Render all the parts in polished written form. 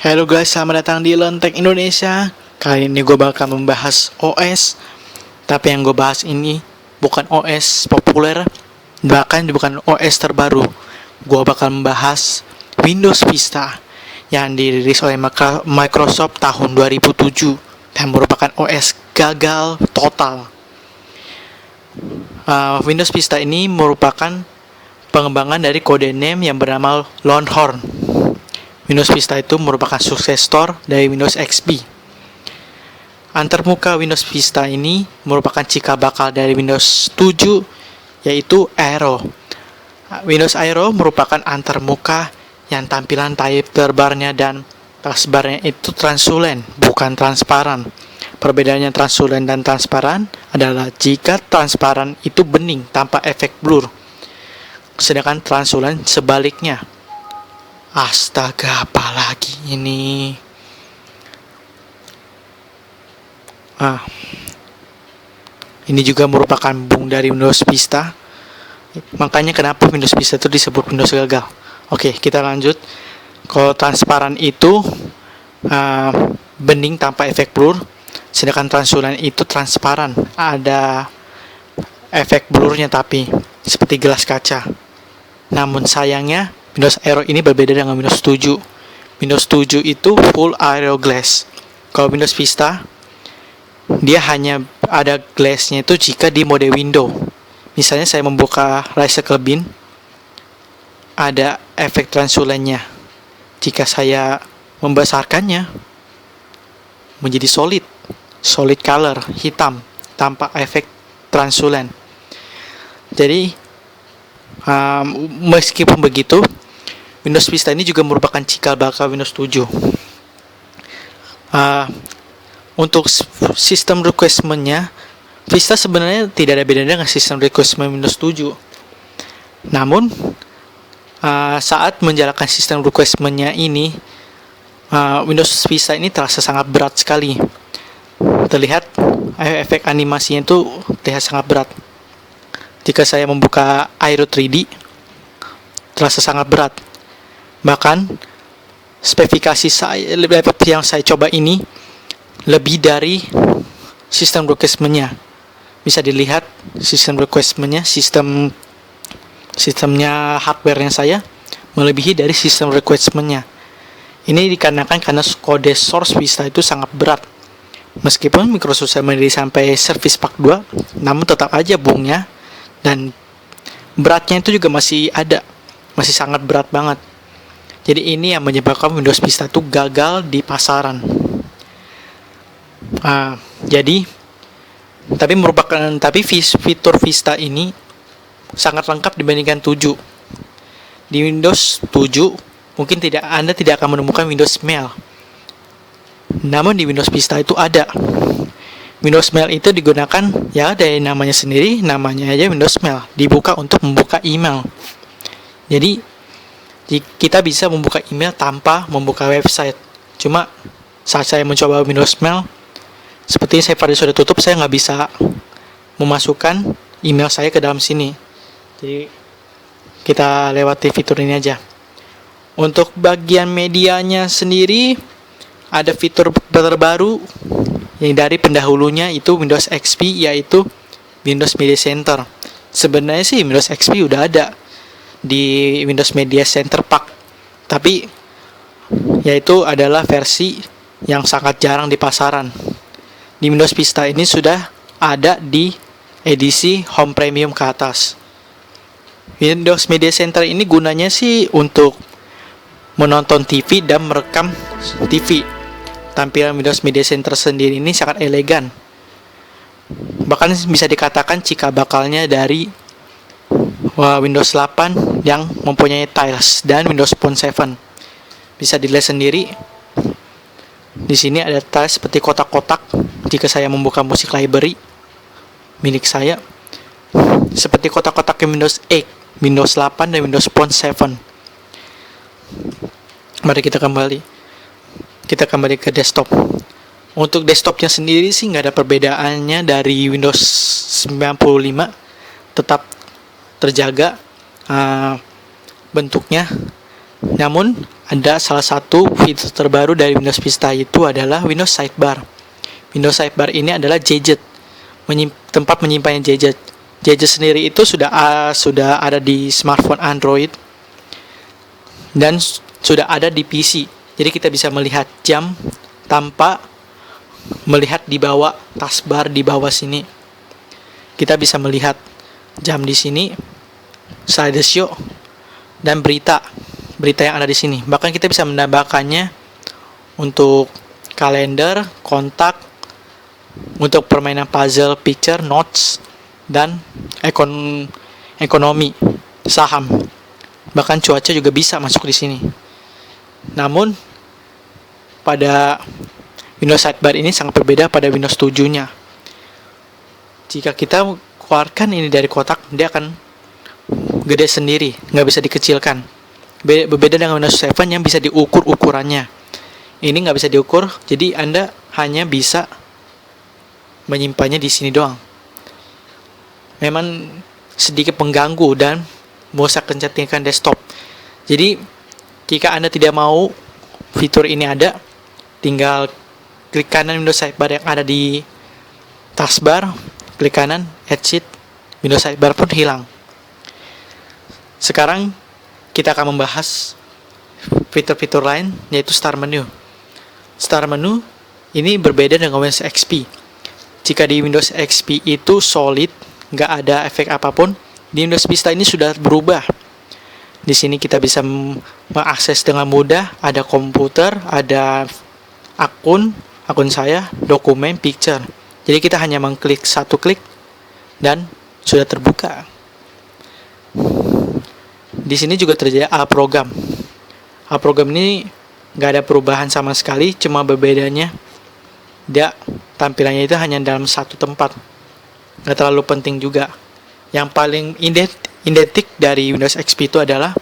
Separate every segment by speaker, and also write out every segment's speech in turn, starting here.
Speaker 1: Halo guys, selamat datang di Lentek Indonesia. Kali ini gue bakal membahas OS. Tapi yang gue bahas ini bukan OS populer, bahkan bukan OS terbaru. Gue bakal membahas Windows Vista yang dirilis oleh Microsoft tahun 2007 dan merupakan OS gagal total. Windows Vista ini merupakan pengembangan dari kode name yang bernama Longhorn. Windows Vista itu merupakan successor dari Windows XP. Antarmuka Windows Vista ini merupakan cikal bakal dari Windows 7, yaitu Aero. Windows Aero merupakan antarmuka yang tampilan typebarnya dan taskbarnya itu translucent, bukan transparan. Perbedaannya translucent dan transparan adalah jika transparan itu bening tanpa efek blur, sedangkan translucent sebaliknya. Astaga, apa lagi ini? Ini juga merupakan bung dari Windows Vista. Makanya kenapa Windows Vista itu disebut Windows gagal. Oke, kita lanjut. Kalau transparan itu bening tanpa efek blur, sedangkan translucent itu transparan, ada efek blurnya tapi seperti gelas kaca. Namun sayangnya Windows Aero ini berbeda dengan Windows 7. Windows 7 itu full Aero glass. Kalau Windows Vista, dia hanya ada glassnya itu jika di mode window. Misalnya saya membuka Recycle Bin, ada efek translucentnya. Jika saya membesarkannya, menjadi solid color, hitam, tanpa efek translucent. Jadi, meskipun begitu, Windows Vista ini juga merupakan cikal bakal Windows 7. Untuk sistem requirement-nya, Vista sebenarnya tidak ada bedanya dengan sistem requirement Windows 7. Namun, saat menjalankan sistem requirement-nya ini, Windows Vista ini terasa sangat berat sekali. Terlihat efek animasinya itu terlihat sangat berat. Jika saya membuka Aero 3D, terasa sangat berat. Bahkan spesifikasi yang saya coba ini lebih dari sistem requirement-nya. Bisa dilihat sistem requirement-nya, sistemnya hardware-nya saya melebihi dari sistem requirement-nya. Ini dikarenakan karena kode source Vista itu sangat berat. Meskipun Microsoft sudah merilis sampai Service Pack 2, namun tetap aja bungnya dan beratnya itu juga masih ada, masih sangat berat banget. Jadi ini yang menyebabkan Windows Vista itu gagal di pasaran. Tapi fitur Vista ini sangat lengkap dibandingkan 7. Di Windows 7 mungkin Anda tidak akan menemukan Windows Mail. Namun di Windows Vista itu ada. Windows Mail itu digunakan ya dari namanya sendiri, namanya aja Windows Mail, dibuka untuk membuka email. Jadi kita bisa membuka email tanpa membuka website. Cuma saat saya mencoba Windows Mail, seperti saya pada sudah tutup, saya nggak bisa memasukkan email saya ke dalam sini. Jadi kita lewati fitur ini aja. Untuk bagian medianya sendiri, ada fitur terbaru yang dari pendahulunya itu Windows XP, yaitu Windows Media Center. Sebenarnya sih Windows XP udah ada di Windows Media Center Pack, tapi yaitu adalah versi yang sangat jarang di pasaran. Di Windows Vista ini sudah ada di edisi Home Premium ke atas. Windows Media Center ini gunanya sih untuk menonton TV dan merekam TV. Tampilan Windows Media Center sendiri ini sangat elegan. Bahkan bisa dikatakan cikal bakalnya dari Windows 8 yang mempunyai tiles dan Windows Phone 7. Bisa dilihat sendiri. Di sini ada tiles seperti kotak-kotak. Jika saya membuka musik library milik saya, seperti kotak-kotak Windows 8, Windows 8 dan Windows Phone 7. Mari kita kembali ke desktop. Untuk desktopnya sendiri sih nggak ada perbedaannya dari Windows 95, tetap terjaga bentuknya. Namun ada salah satu fitur terbaru dari Windows Vista itu adalah Windows Sidebar. Windows Sidebar ini adalah gadget, tempat menyimpannya gadget. Gadget sendiri itu sudah ada di smartphone Android dan sudah ada di PC. Jadi kita bisa melihat jam tanpa melihat di bawah taskbar di bawah sini. Kita bisa melihat jam di sini, slideshow, dan berita yang ada di sini. Bahkan kita bisa menambahkannya untuk kalender, kontak, untuk permainan puzzle, picture, notes, dan ekonomi, saham. Bahkan cuaca juga bisa masuk di sini. Namun pada Windows Sidebar ini sangat berbeda pada Windows 7-nya. Jika kita keluarkan ini dari kotak, dia akan gede sendiri, nggak bisa dikecilkan. Berbeda dengan Windows 7 yang bisa diukur ukurannya. Ini nggak bisa diukur, jadi Anda hanya bisa menyimpannya di sini doang. Memang sedikit mengganggu dan merusak kecantikan desktop. Jadi jika Anda tidak mau fitur ini ada, tinggal klik kanan Windows Sidebar yang ada di taskbar, klik kanan Add Sheet, Windows Sidebar pun hilang. Sekarang kita akan membahas fitur-fitur lain, yaitu Start Menu. Start Menu ini berbeda dengan Windows XP. Jika di Windows XP itu solid, nggak ada efek apapun, di Windows Vista ini sudah berubah. Di sini kita bisa mengakses dengan mudah, ada komputer, ada akun saya, dokumen, picture. Jadi kita hanya mengklik satu klik dan sudah terbuka. Di sini juga terjadi A-program. A-program ini nggak ada perubahan sama sekali, cuma berbedanya dia tampilannya itu hanya dalam satu tempat. Nggak terlalu penting juga. Yang paling identik dari Windows XP itu adalah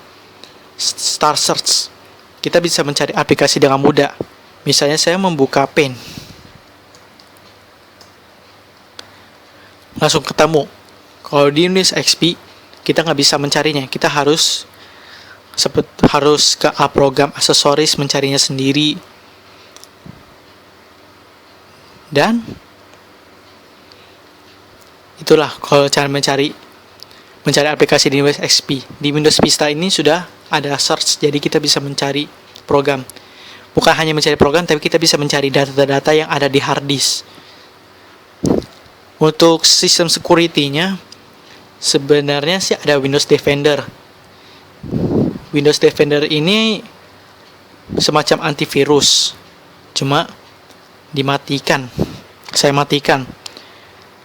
Speaker 1: Star Search. Kita bisa mencari aplikasi dengan mudah. Misalnya saya membuka Paint, langsung ketemu. Kalau di Windows XP kita nggak bisa mencarinya, kita harus ke program aksesoris mencarinya sendiri. Dan itulah kalau cara mencari aplikasi di Windows XP. Di Windows Vista ini sudah ada search, jadi kita bisa mencari program. Bukan hanya mencari program, tapi kita bisa mencari data-data yang ada di hard disk. Untuk sistem security-nya, sebenarnya sih ada Windows Defender. Windows Defender ini semacam antivirus, cuma dimatikan. Saya matikan.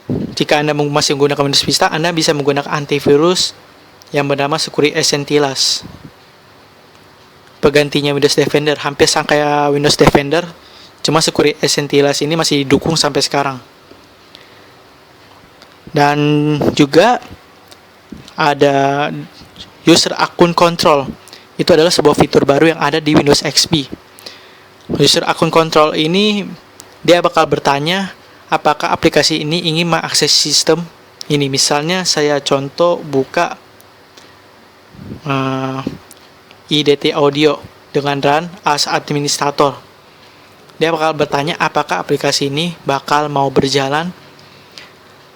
Speaker 1: Jika Anda masih menggunakan Windows Vista, Anda bisa menggunakan antivirus yang bernama Security Essentials. Penggantinya Windows Defender, hampir sama kayak Windows Defender, cuma Security Essentials ini masih didukung sampai sekarang. Dan juga ada User Account Control. Itu adalah sebuah fitur baru yang ada di Windows XP. User Account Control ini dia bakal bertanya apakah aplikasi ini ingin mengakses sistem ini. Misalnya saya contoh buka IDT Audio dengan run as administrator. Dia bakal bertanya apakah aplikasi ini bakal mau berjalan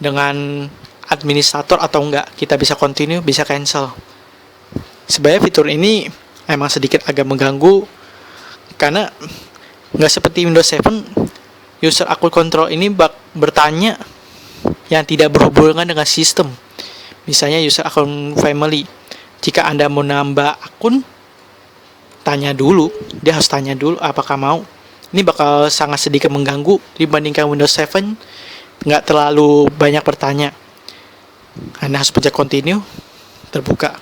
Speaker 1: dengan administrator atau enggak. Kita bisa continue, bisa cancel. Sebenarnya fitur ini emang sedikit agak mengganggu karena nggak seperti Windows 7. User Account Control ini bertanya yang tidak berhubungan dengan sistem. Misalnya user account family. Jika Anda mau nambah akun, dia harus tanya dulu apakah mau. Ini bakal sangat sedikit mengganggu dibandingkan Windows 7. Nggak terlalu banyak bertanya. Anda harus pencet continue, terbuka.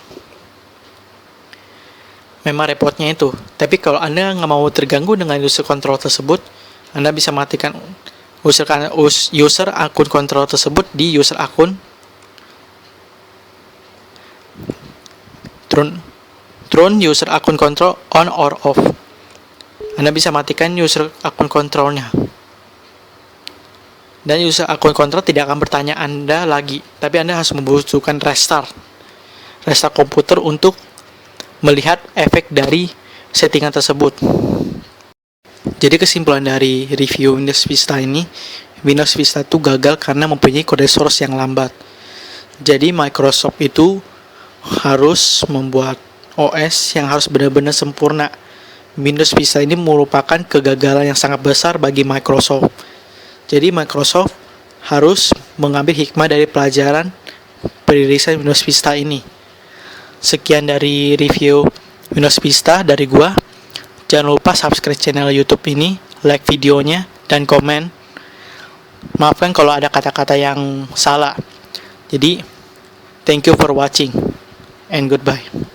Speaker 1: Memang repotnya itu. Tapi kalau Anda nggak mau terganggu dengan user control tersebut, Anda bisa matikan user akun control tersebut di user akun. Turn user akun control on or off. Anda bisa matikan user akun controlnya. Dan user akun control tidak akan bertanya Anda lagi, tapi Anda harus membutuhkan restart komputer untuk melihat efek dari settingan tersebut. Jadi kesimpulan dari review Windows Vista ini, Windows Vista itu gagal karena mempunyai kode source yang lambat. Jadi Microsoft itu harus membuat OS yang harus benar-benar sempurna. Windows Vista ini merupakan kegagalan yang sangat besar bagi Microsoft. Jadi Microsoft harus mengambil hikmah dari pelajaran perilisan Windows Vista ini. Sekian dari review Windows Vista dari gua. Jangan lupa subscribe channel YouTube ini, like videonya, dan komen. Maafkan kalau ada kata-kata yang salah. Jadi, thank you for watching and goodbye.